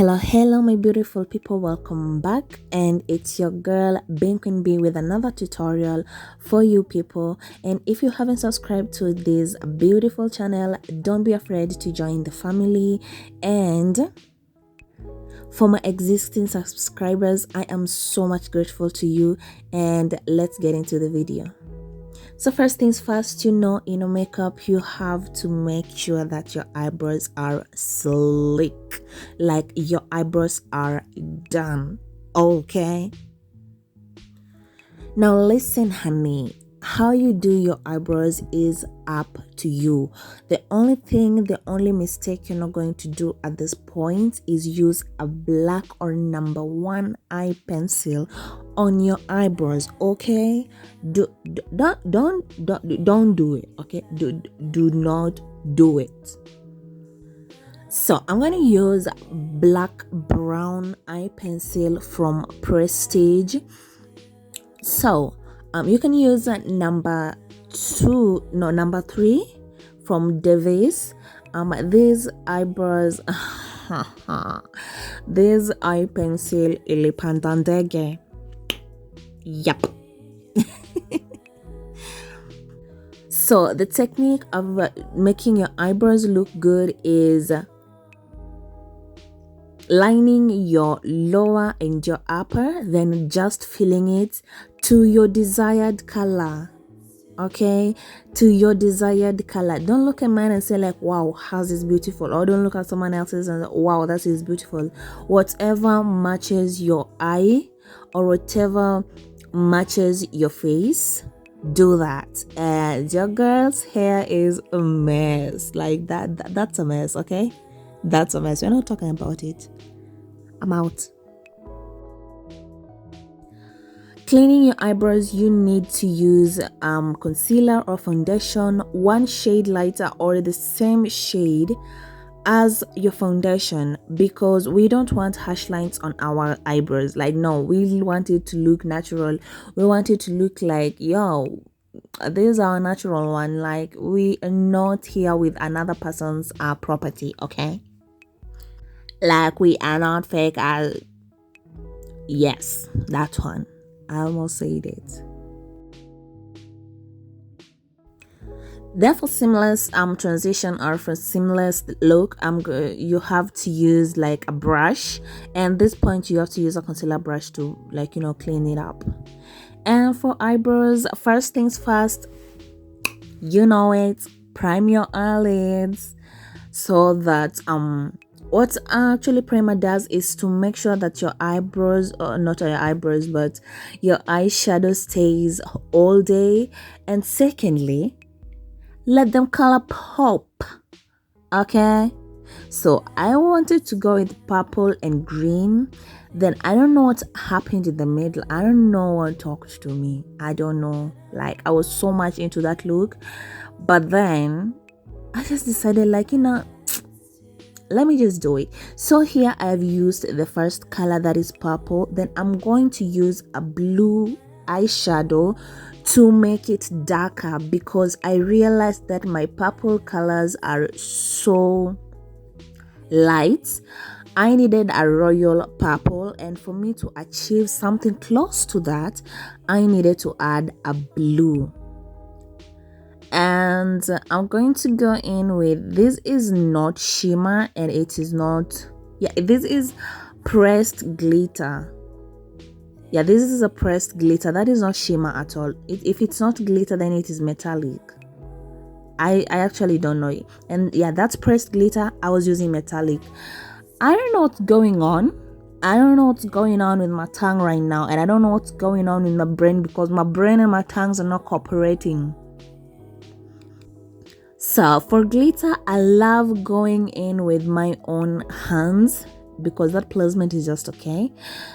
Hello my beautiful people, welcome back, and it's your girl Queen B with another tutorial for you people. And if you haven't subscribed to this beautiful channel, don't be afraid to join the family. And for my existing subscribers, I am so much grateful to you, and let's get into the video. So first things first, makeup, you have to make sure that your eyebrows are sleek, like your eyebrows are done. Okay, now listen honey, how you do your eyebrows is up to you. The only mistake you're not going to do at this point is use a black or number one eye pencil on your eyebrows. Okay, don't do it. Okay, do not do it. So I'm going to use black brown eye pencil from Prestige. So you can use number 3 from Davis. These eyebrows this eye pencil ilipandandege. Yep. So the technique of making your eyebrows look good is lining your lower and your upper, then just filling it to your desired color. Okay, to your desired color. Don't look at mine and say like, wow, how's this beautiful, or don't look at someone else's and wow, that is beautiful. Whatever matches your eye or whatever matches your face, do that. And your girl's hair is a mess, like that's a mess. Okay, that's a mess. We're not talking about it. I'm out. Cleaning your eyebrows, you need to use concealer or foundation, one shade lighter or the same shade as your foundation, because we don't want harsh lines on our eyebrows. Like, no, we want it to look natural. We want it to look like, yo, this is our natural one. Like, we are not here with another person's property. Okay, like we are not fake. Yes, that one. I almost said it. Then for seamless transition or for seamless look, you have to use like a brush, and this point you have to use a concealer brush to, like, clean it up. And for eyebrows, first things first, prime your eyelids, so that what actually primer does is to make sure that your eyebrows, or not your eyebrows, but your eyeshadow stays all day. And secondly, let them color pop. Okay, so I wanted to go with purple and green. Then I don't know what happened in the middle. I don't know what talked to me. I don't know. Like, I was so much into that look, but then I just decided, like, let me just do it. So here I've used the first color, that is purple. Then I'm going to use a blue eyeshadow to make it darker, because I realized that my purple colors are so light. I needed a royal purple, and for me to achieve something close to that, I needed to add a blue. And I'm going to go in with, this is not shimmer, and it is not, this is pressed glitter. This is a pressed glitter. That is not shimmer at all. If it's not glitter, then it is metallic. I actually don't know it. And that's pressed glitter. I was using metallic. I don't know what's going on. I don't know what's going on with my tongue right now, and I don't know what's going on with my brain, because my brain and my tongues are not cooperating. So for glitter, I love going in with my own hands, because that placement is just okay.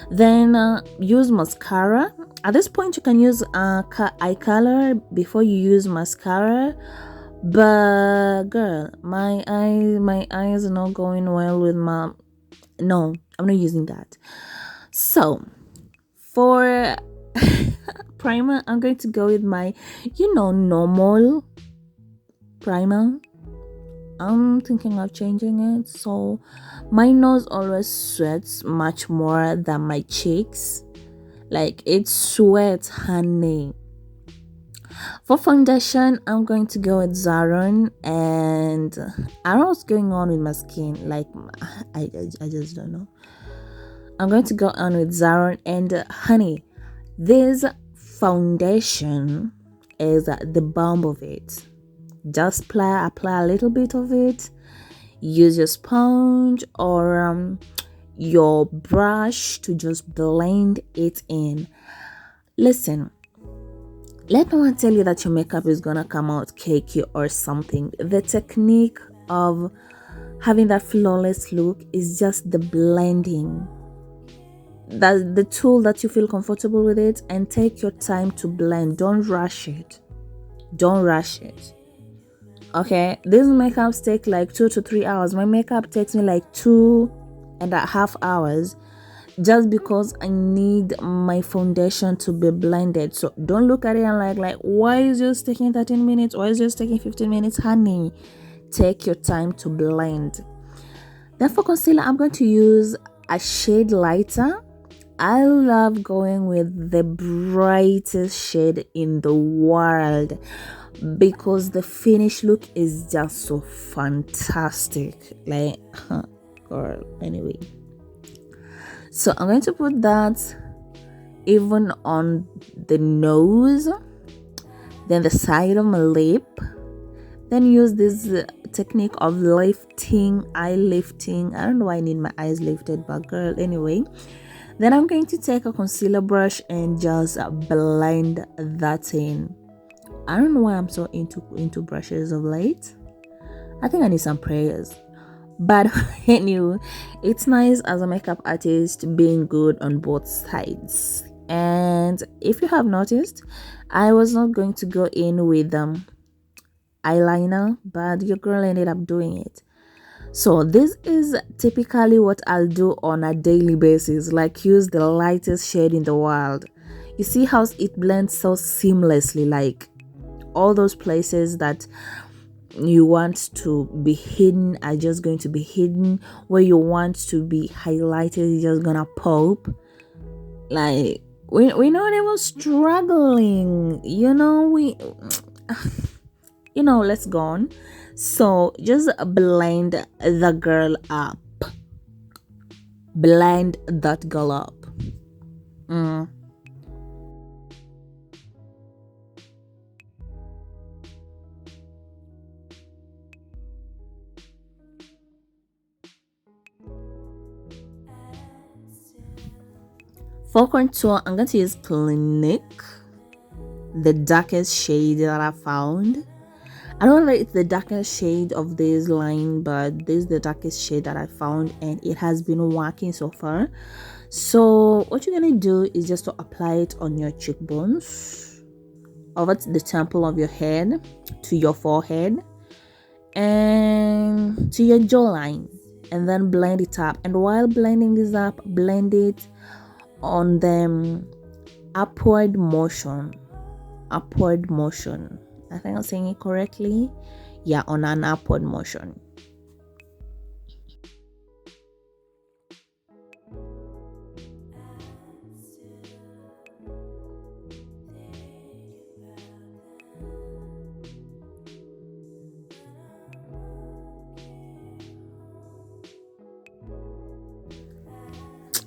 Then use mascara. At this point, you can use eye color before you use mascara. But girl, my eyes are not going well with my. No, I'm not using that. So for primer, I'm going to go with my, normal primer. I'm thinking of changing it. So my nose always sweats much more than my cheeks. Like it sweats, honey. For foundation, I'm going to go with Zaron, and I don't know what's going on with my skin. Like I just don't know. I'm going to go on with Zaron, and honey, this foundation is the bomb of it. Just apply a little bit of it. Use your sponge or your brush to just blend it in. Listen, let no one tell you that your makeup is gonna come out cakey or something. The technique of having that flawless look is just the blending. That's the tool that you feel comfortable with it, and take your time to blend. Don't rush it. Don't rush it. Okay, these makeups take like 2 to 3 hours. My makeup takes me like 2.5 hours just because I need my foundation to be blended. So don't look at it and like why is just taking 13 minutes? Why is just taking 15 minutes? Honey, take your time to blend. Then for concealer, I'm going to use a shade lighter. I love going with the brightest shade in the world because the finished look is just so fantastic. Like, girl, anyway. So I'm going to put that even on the nose, then the side of my lip, then use this technique of eye lifting. I don't know why I need my eyes lifted, but girl, anyway. Then I'm going to take a concealer brush and just blend that in. I don't know why I'm so into brushes of late. I think I need some prayers. But anyway, it's nice as a makeup artist being good on both sides. And if you have noticed, I was not going to go in with eyeliner, but your girl ended up doing it. So this is typically what I'll do on a daily basis, like use the lightest shade in the world. You see how it blends so seamlessly, like all those places that you want to be hidden are just going to be hidden. Where you want to be highlighted is just gonna pop. Like we're not even struggling, let's go on. So just blend the girl up. Blend that girl up. For contour, I'm going to use Clinique, the darkest shade that I found. I don't know if it's the darkest shade of this line, but this is the darkest shade that I found, and it has been working so far. So what you're gonna do is just to apply it on your cheekbones, over to the temple of your head, to your forehead, and to your jawline, and then blend it up. And while blending this up, blend it on the upward motion. I think I'm saying it correctly. Yeah, on an upward motion.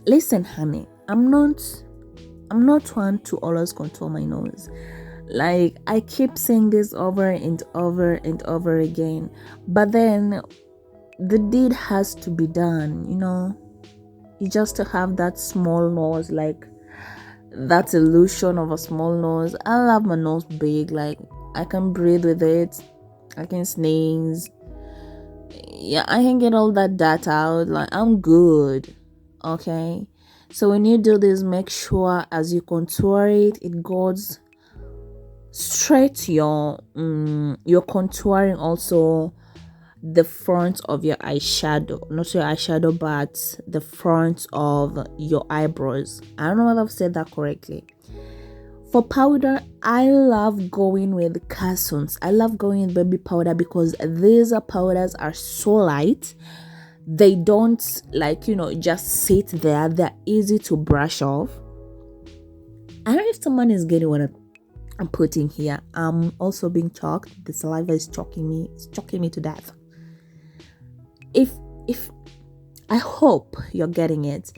Listen, honey, I'm not one to always contour my nose. Like, I keep saying this over and over and over again, but then the deed has to be done. You just to have that small nose, like that illusion of a small nose. I love my nose big, like I can breathe with it, I can sneeze, yeah, I can get all that data out, like I'm good. Okay, so when you do this, make sure as you contour it, it goes straight to you're contouring also the front of your eyeshadow, not your eyeshadow, but the front of your eyebrows. I don't know whether I've said that correctly. For powder, I love going with Cassons. I love going with baby powder because these powders are so light. They don't just sit there. They're easy to brush off. I don't know if someone is getting what I'm putting here. I'm also being choked. The saliva is choking me. It's choking me to death. If I hope you're getting it.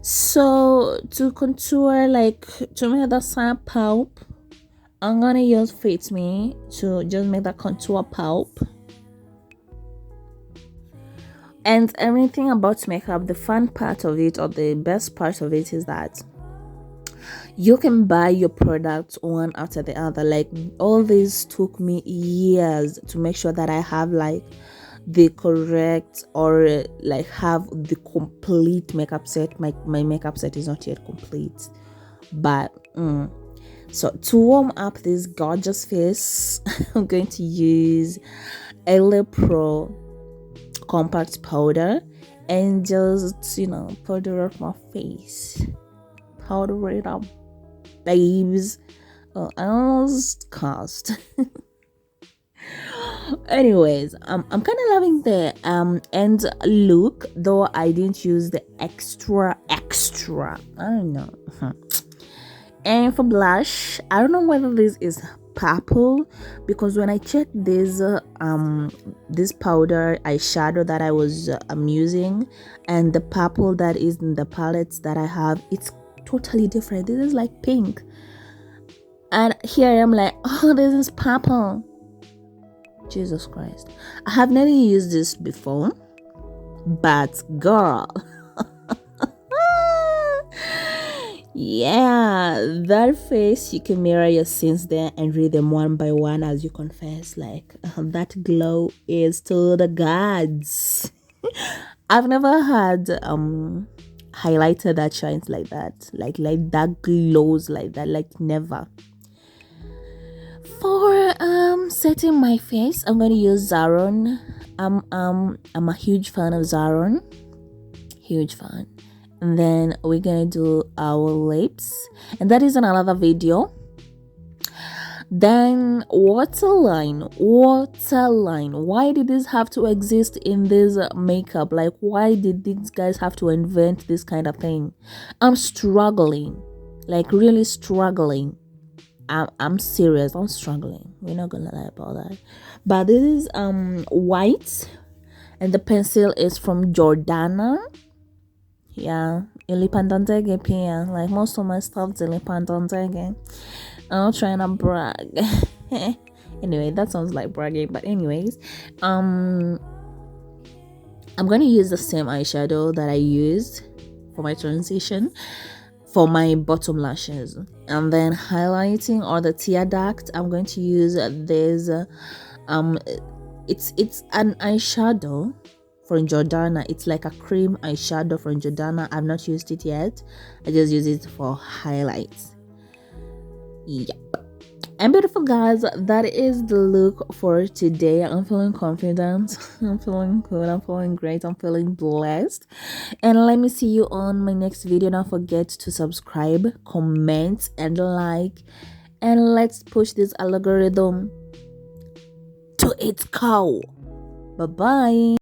So to contour, to make the side pulp, I'm gonna use Fit Me to just make that contour pulp. And everything about makeup, the fun part of it or the best part of it is that you can buy your products one after the other. Like, all this took me years to make sure that I have the correct or have the complete makeup set. My makeup set is not yet complete, but so to warm up this gorgeous face, I'm going to use LA Pro compact powder and just powder up my face. Powder it up, babes. I almost cursed. Anyways, I'm kind of loving the end look, though I didn't use the extra. I don't know. And for blush, I don't know whether this is purple, because when I checked this powder eyeshadow that I was using and the purple that is in the palettes that I have, it's totally different. This is like pink, and here I am like, oh, this is purple. Jesus Christ, I have never used this before, but girl, yeah, that face, you can mirror your sins there and read them one by one as you confess. That glow is to the gods. I've never had highlighter that shines like that, like that glows like that, never. For setting my face, I'm going to use Zaron. I'm a huge fan of Zaron, huge fan. And then we're gonna do our lips, and that is another video. Then waterline. Why did this have to exist in this makeup? Why did these guys have to invent this kind of thing? I'm struggling, really struggling. I'm serious. I'm struggling. We're not gonna lie about that. But this is white, and the pencil is from Jordana. Yeah, ilipandantege pia. Most of my stuff is ilipandantege. I'm not trying to brag. Anyway, that sounds like bragging. But anyways, I'm gonna use the same eyeshadow that I used for my transition for my bottom lashes, and then highlighting or the tear duct, I'm going to use this it's an eyeshadow from Jordana. It's like a cream eyeshadow from Jordana. I've not used it yet. I just use it for highlights. Yep. And beautiful guys, that is the look for today. I'm feeling confident. I'm feeling good. I'm feeling great. I'm feeling blessed. And let me see you on my next video. Don't forget to subscribe, comment, and like. And let's push this algorithm to its cow. Bye-bye.